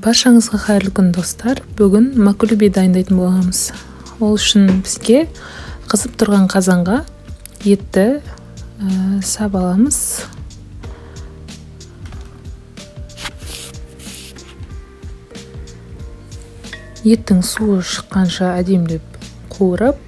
Баршаңызға қайырлы күн достар. Бүгін макулюби дайындайтын боламыз. Ол үшін бізге қызып тұрған қазанға етті сап аламыз. Еттің суы шыққанша әдемілеп қуырып,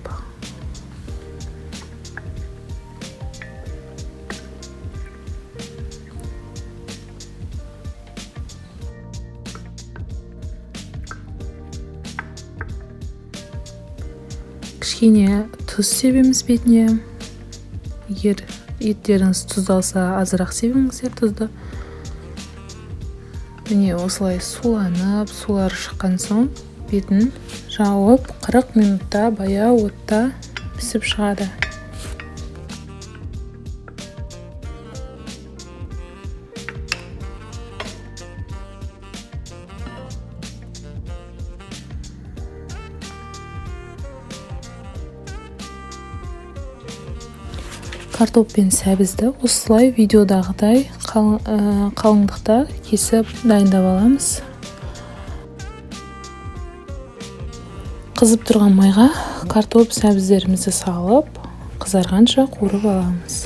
кішкене тұз себеміз бетіне. Егер еттеріңіз тұздалса, азырақ себіңіздер тұзды. Міне осылай суланып, сулары шыққан соң бетін жауып 40 минутта баяу отта пісіп шығады. Картоп пен сәбізді осылай видеодағыдай қалыңдықта кесіп дайындап аламыз. Қызып тұрған майға картоп сәбіздерімізді салып, қызарғанша қуырып аламыз.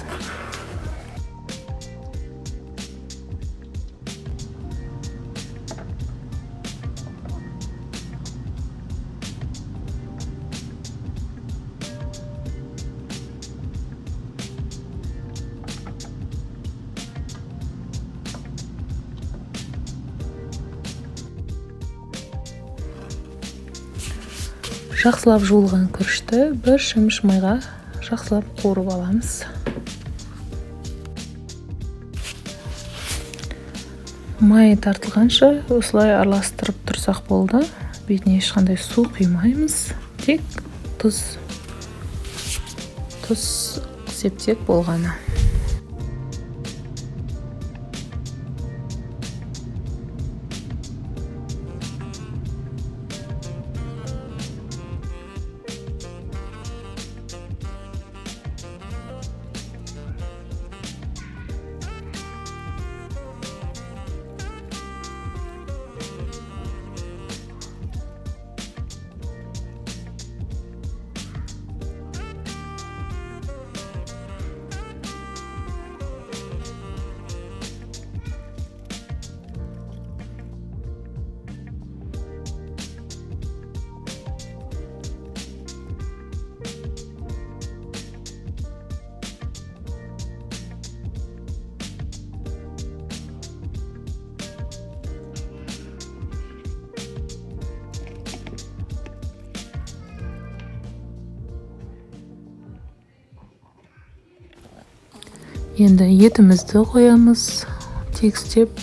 Жақсылап жуылған күрішті бір шөміш майға жақсылап қуырып аламыз. Май тартылғанша осылай араластырып тұрсақ болды. Бетіне ешқандай су құймаймыз. Тек тұз септек болғаны. Енді етімізді қоямыз, тегістеп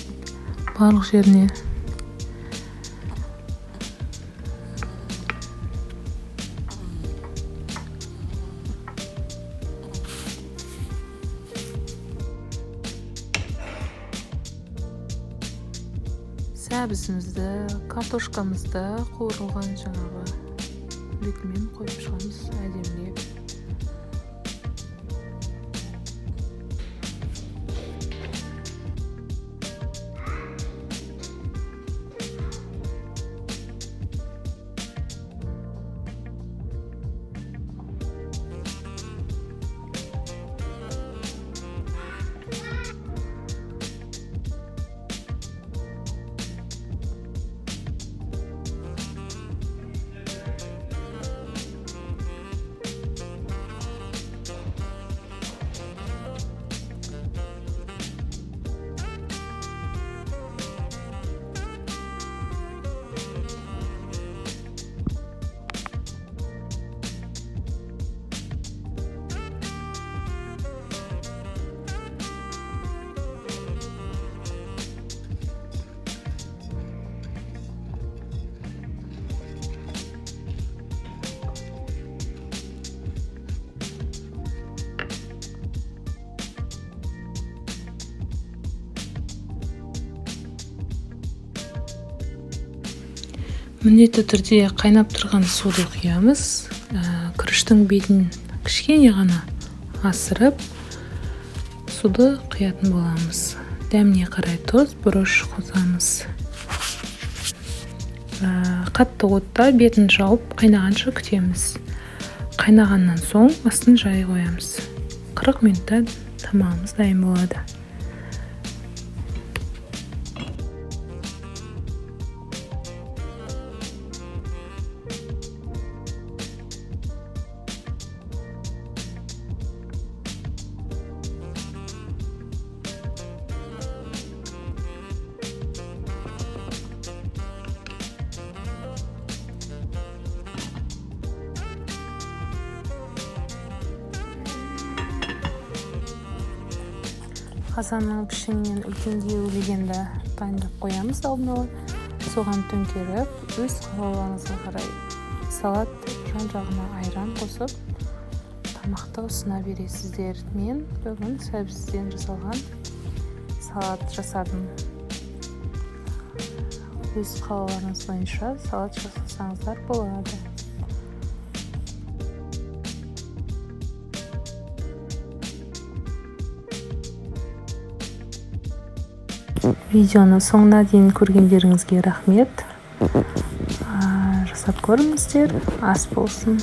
барлық жеріне. Сәбізімізді, картошкамызды қуырылған жаңағы бетімен қойып шығамыз әдемілеп. Міндетті түрде қайнап тұрған суды құямыз. Күріштің бетін кішкене ғана асырып, суды құятын боламыз. Дәміне қарай тұз, бұрыш қосамыз. Қатты отта бетін жауып қайнағанша күтеміз. Қайнағаннан соң астын жай қоямыз. 40 минутта тамағымыз дайын болады. Қазанның пішіңінен үлкендеу дегенді дайындап қоямыз алдын ала. Соған төңкеріп, өз қалауыңызға қарай салат жан-жағына айран қосып, тамақты ұсына бересіздер. Мен бүгін сәбізден жасалған салат жасадым. Өз қалауларыңыз бойынша салат жасасаңыздар болады. Видеоны соңына дейін көргендеріңізге рахмет. Жасап көріңіздер, ас болсын.